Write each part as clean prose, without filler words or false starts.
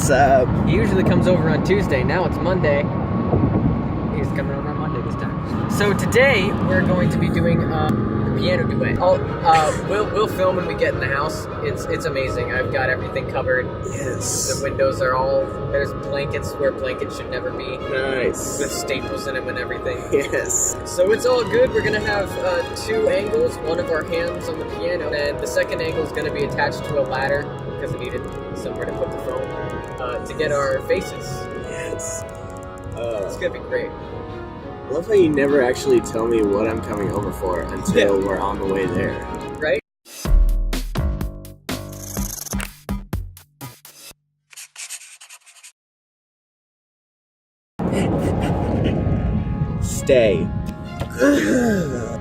What's up? He usually comes over on Tuesday. Now it's Monday. He's coming over on Monday this time. So today we're going to be doing the piano duet. We'll film when we get in the house. It's amazing. I've got everything covered. Yes. The windows are there's blankets where blankets should never be. Nice. With staples in them and everything. Yes. So it's all good. We're gonna have two angles. One of our hands on the piano, and the second angle is gonna be attached to a ladder because we needed somewhere to put the phone to get our faces. Yes. It's gonna be great. I love how you never actually tell me what I'm coming over for until we're on the way there. Right? Stay.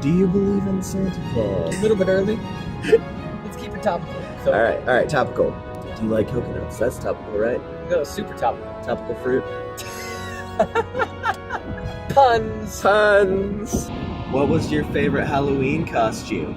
Do you believe in Santa Claus? A little bit early. Let's keep it topical. So, Alright, topical. Do you like coconuts? That's topical, right? No, super topical. Topical fruit. Puns. What was your favorite Halloween costume?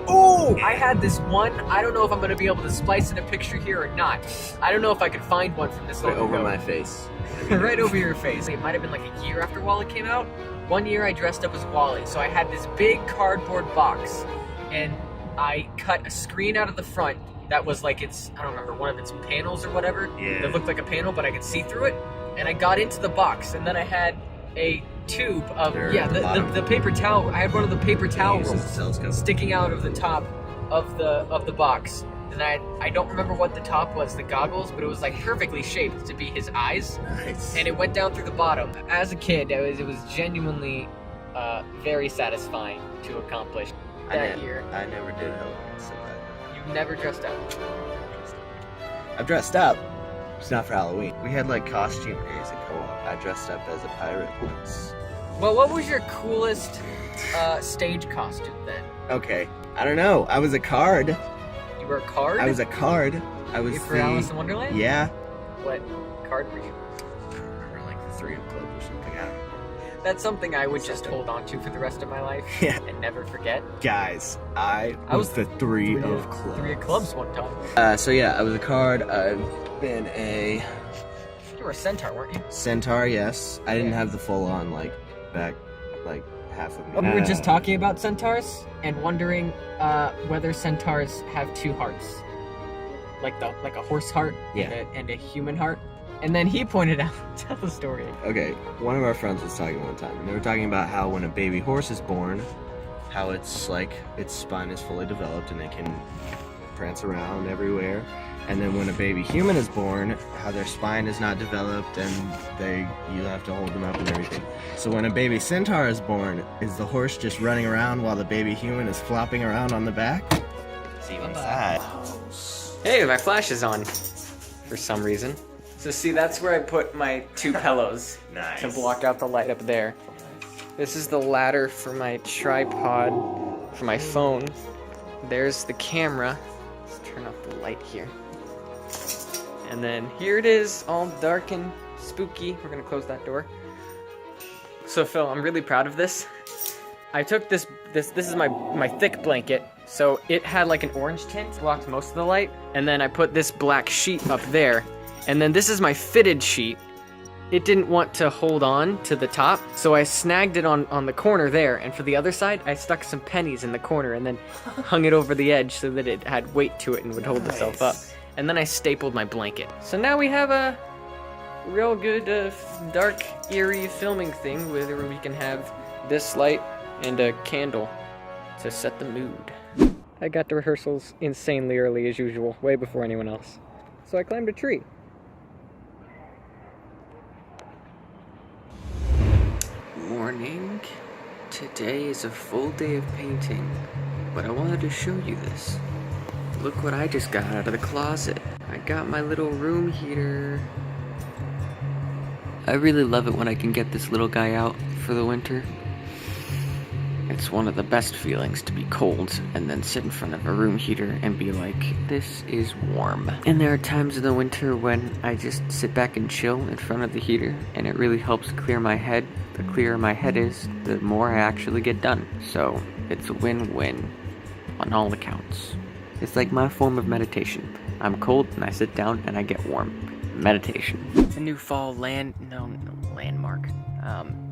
Oh! I had this one. I don't know if I'm going to be able to splice in a picture here or not. I don't know if I could find one from this Right long over ago. my face. Right over your face. It might have been like a year after Wally came out. One year I dressed up as Wally. So I had this big cardboard box and I cut a screen out of the front that was like I don't remember, one of its panels or whatever. Yeah. That looked like a panel, but I could see through it. And I got into the box, and then I had a tube of the paper towel. I had one of the paper towel rolls sticking out of the top of the box. And I don't remember what the top was, the goggles, but it was like perfectly shaped to be his eyes. Nice. And it went down through the bottom. As a kid, it was genuinely very satisfying to accomplish that year. I never did Halloween, so You've never dressed up. I've dressed up. It's not for Halloween. We had like costume days at co-op. I dressed up as a pirate once. Well, what was your coolest stage costume then? Okay, I don't know. I was a card. You were a card? I was a card. I was for Alice in Wonderland? Yeah. What card were you? I remember like the 3 of clubs or something. I don't know. That's something I would just hold on to for the rest of my life. Yeah. And never forget. Guys, I was the 3 of clubs. 3 of clubs one time. So yeah, I was a card. I've been a... You were a centaur, weren't you? Centaur, yes. I didn't have the full-on, back, half of me. We were just talking about centaurs and wondering whether centaurs have 2 hearts. Like a horse heart and a human heart. And then he pointed out, tell the story. Okay, one of our friends was talking one time, and they were talking about how when a baby horse is born, how its spine is fully developed and it can prance around everywhere. And then when a baby human is born, how their spine is not developed and you have to hold them up and everything. So when a baby centaur is born, is the horse just running around while the baby human is flopping around on the back? See what's that? Hey, my flash is on for some reason. So see, that's where I put my 2 pillows Nice. to block out the light up there. This is the ladder for my tripod for my phone. There's the camera. Let's turn off the light here. And then here it is, all dark and spooky. We're gonna close that door. So Phil, I'm really proud of this. I took this is my thick blanket. So it had like an orange tint, blocked most of the light. And then I put this black sheet up there. And then this is my fitted sheet. It didn't want to hold on to the top, so I snagged it on the corner there, and for the other side, I stuck some pennies in the corner and then hung it over the edge so that it had weight to it and would hold itself up. And then I stapled my blanket. So now we have a real good dark, eerie filming thing where we can have this light and a candle to set the mood. I got to rehearsals insanely early as usual, way before anyone else. So I climbed a tree. Morning. Today is a full day of painting, but I wanted to show you this. Look what I just got out of the closet. I got my little room heater. I really love it when I can get this little guy out for the winter. It's one of the best feelings to be cold and then sit in front of a room heater and be like, this is warm. And there are times in the winter when I just sit back and chill in front of the heater and it really helps clear my head. The clearer my head is, the more I actually get done. So it's a win-win on all accounts. It's like my form of meditation. I'm cold and I sit down and I get warm. meditation. It's a new fall landmark.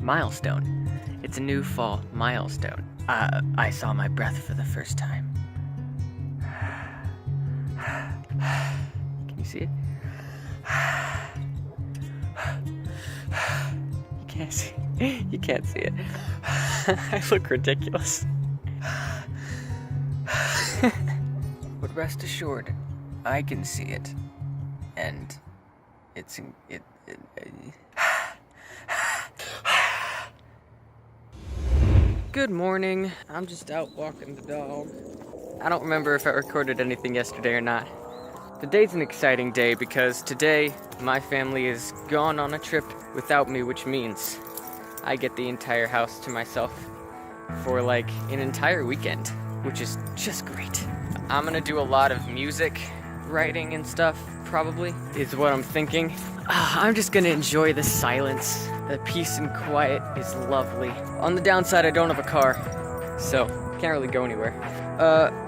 Milestone. It's a new fall milestone. I saw my breath for the first time. Can you see it? You can't see it. You can't see it. I look ridiculous. But rest assured, I can see it. And it's Good morning. I'm just out walking the dog. I don't remember if I recorded anything yesterday or not. Today's an exciting day because today my family is gone on a trip without me, which means I get the entire house to myself for like an entire weekend, which is just great. I'm gonna do a lot of music writing and stuff, probably, is what I'm thinking. I'm just gonna enjoy the silence. The peace and quiet is lovely. On the downside, I don't have a car, so can't really go anywhere.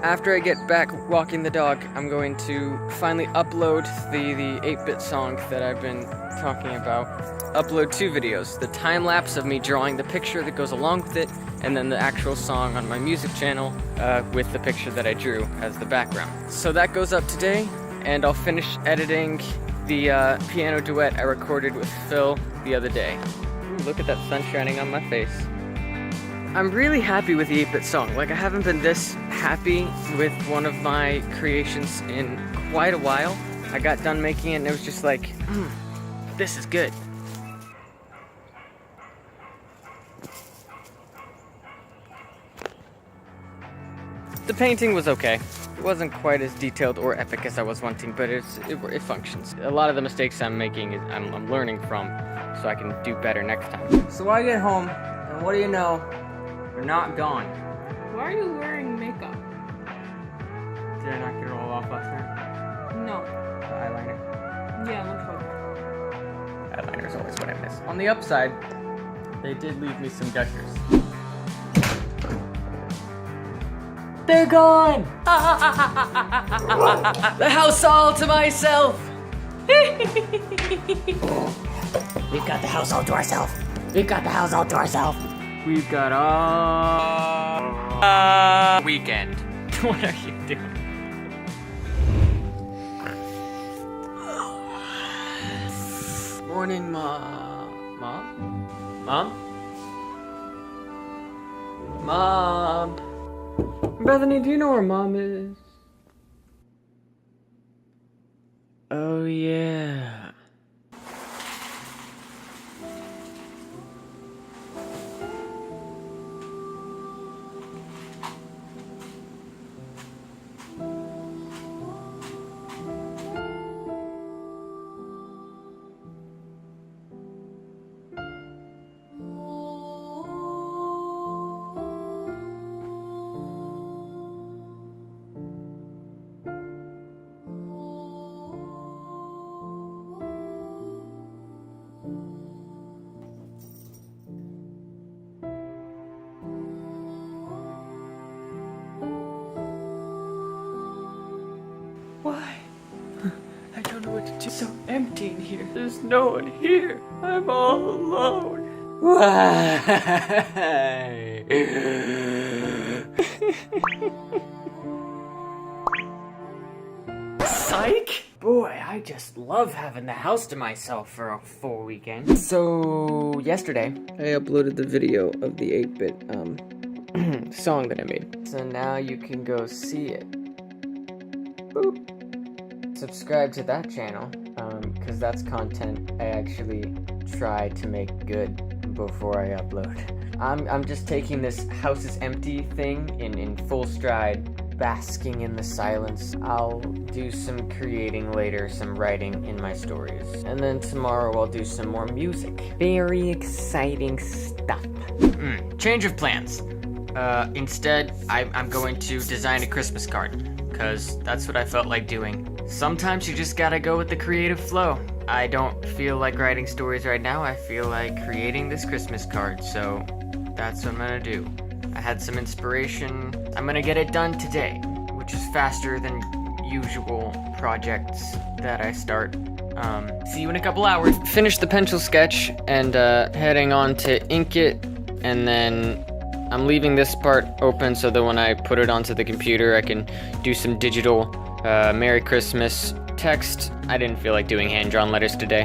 After I get back walking the dog, I'm going to finally upload the 8-bit song that I've been talking about. Upload 2 videos, the time-lapse of me drawing the picture that goes along with it, and then the actual song on my music channel with the picture that I drew as the background. So that goes up today, and I'll finish editing the piano duet I recorded with Phil the other day. Ooh, look at that sun shining on my face. I'm really happy with the 8-bit song. Like, I haven't been this happy with one of my creations in quite a while. I got done making it and it was just like, this is good. The painting was okay. It wasn't quite as detailed or epic as I was wanting, but it functions. A lot of the mistakes I'm making, I'm learning from, so I can do better next time. So I get home, and what do you know? We're not gone. Why are you wearing makeup? Did I not get it all off last night? No. The eyeliner. Yeah, it looks like Eyeliner is always what I miss. On the upside, they did leave me some gushers. They're gone! The house all to myself! We've got the house all to ourselves. We've got the house all to ourselves. We've got all weekend. What are you doing? Morning, Mom. Mom? Bethany, do you know where Mom is? Oh, yeah. Why? I don't know what to do. It's so empty in here. There's no one here. I'm all alone. Why? Psych? Boy, I just love having the house to myself for a full weekend. So, yesterday, I uploaded the video of the 8-bit song that I made. So now you can go see it. Boop. Subscribe to that channel, because that's content I actually try to make good before I upload. I'm just taking this house is empty thing in full stride, basking in the silence. I'll do some creating later, some writing in my stories. And then tomorrow I'll do some more music. Very exciting stuff. Change of plans. Instead, I'm going to design a Christmas card. Because that's what I felt like doing. Sometimes you just gotta go with the creative flow. I don't feel like writing stories right now. I feel like creating this Christmas card, so that's what I'm gonna do. I had some inspiration. I'm gonna get it done today, which is faster than usual projects that I start See you in a couple hours. Finished the pencil sketch and heading on to ink it, and then I'm leaving this part open so that when I put it onto the computer I can do some digital Merry Christmas text. I didn't feel like doing hand-drawn letters today.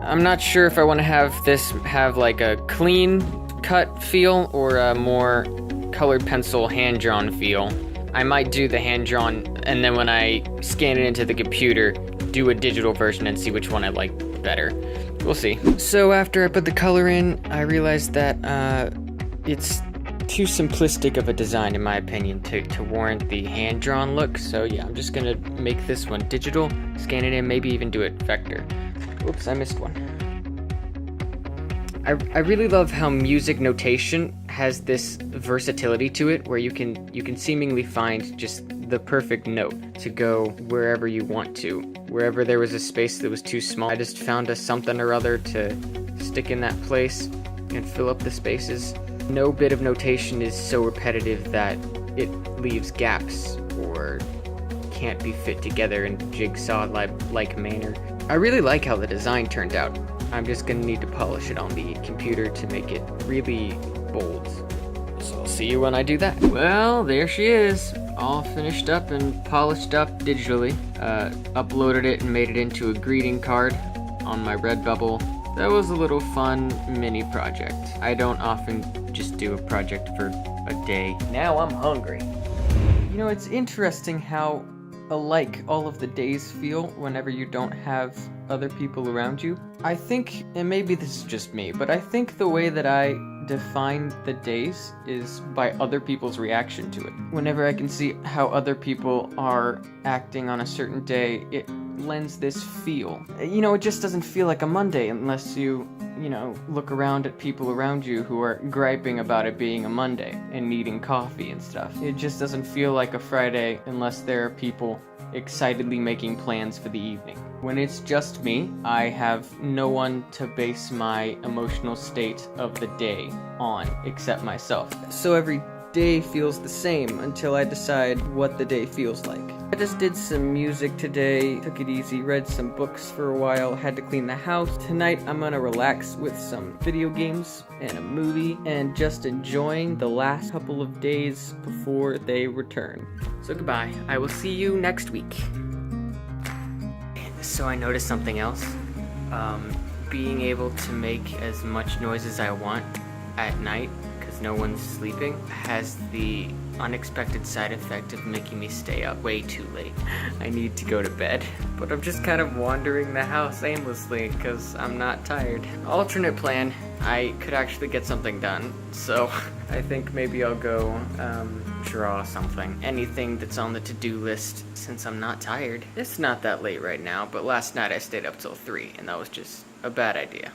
I'm not sure if I want to have this have like a clean cut feel or a more colored pencil hand-drawn feel. I might do the hand-drawn and then when I scan it into the computer, do a digital version and see which one I like better. We'll see. So after I put the color in, I realized that it's too simplistic of a design in my opinion to warrant the hand-drawn look. So yeah, I'm just gonna make this one digital, scan it in, maybe even do it vector. Oops, I missed one. I really love how music notation has this versatility to it where you can seemingly find just the perfect note to go wherever you want to. Wherever there was a space that was too small, I just found a something or other to stick in that place and fill up the spaces. No bit of notation is so repetitive that it leaves gaps or can't be fit together in jigsaw-like manner. I really like how the design turned out. I'm just gonna need to polish it on the computer to make it really bold. So I'll see you when I do that. Well, there she is, all finished up and polished up digitally. Uploaded it and made it into a greeting card on my Redbubble. That was a little fun mini project. I don't often just do a project for a day. Now I'm hungry. You know, it's interesting how alike all of the days feel whenever you don't have other people around you. I think, and maybe this is just me, but I think the way that I define the days is by other people's reaction to it. Whenever I can see how other people are acting on a certain day, it lends this feel. You know, it just doesn't feel like a Monday unless you look around at people around you who are griping about it being a Monday and needing coffee and stuff. It just doesn't feel like a Friday unless there are people excitedly making plans for the evening. When it's just me, I have no one to base my emotional state of the day on except myself. So every day feels the same until I decide what the day feels like. I just did some music today, took it easy, read some books for a while, had to clean the house. Tonight I'm gonna relax with some video games and a movie and just enjoying the last couple of days before they return. So goodbye, I will see you next week. So I noticed something else. Being able to make as much noise as I want at night no one's sleeping has the unexpected side effect of making me stay up way too late. I need to go to bed, but I'm just kind of wandering the house aimlessly because I'm not tired. Alternate plan, I could actually get something done, so I think maybe I'll go draw something. Anything that's on the to-do list since I'm not tired. It's not that late right now, but last night I stayed up till 3 and that was just a bad idea.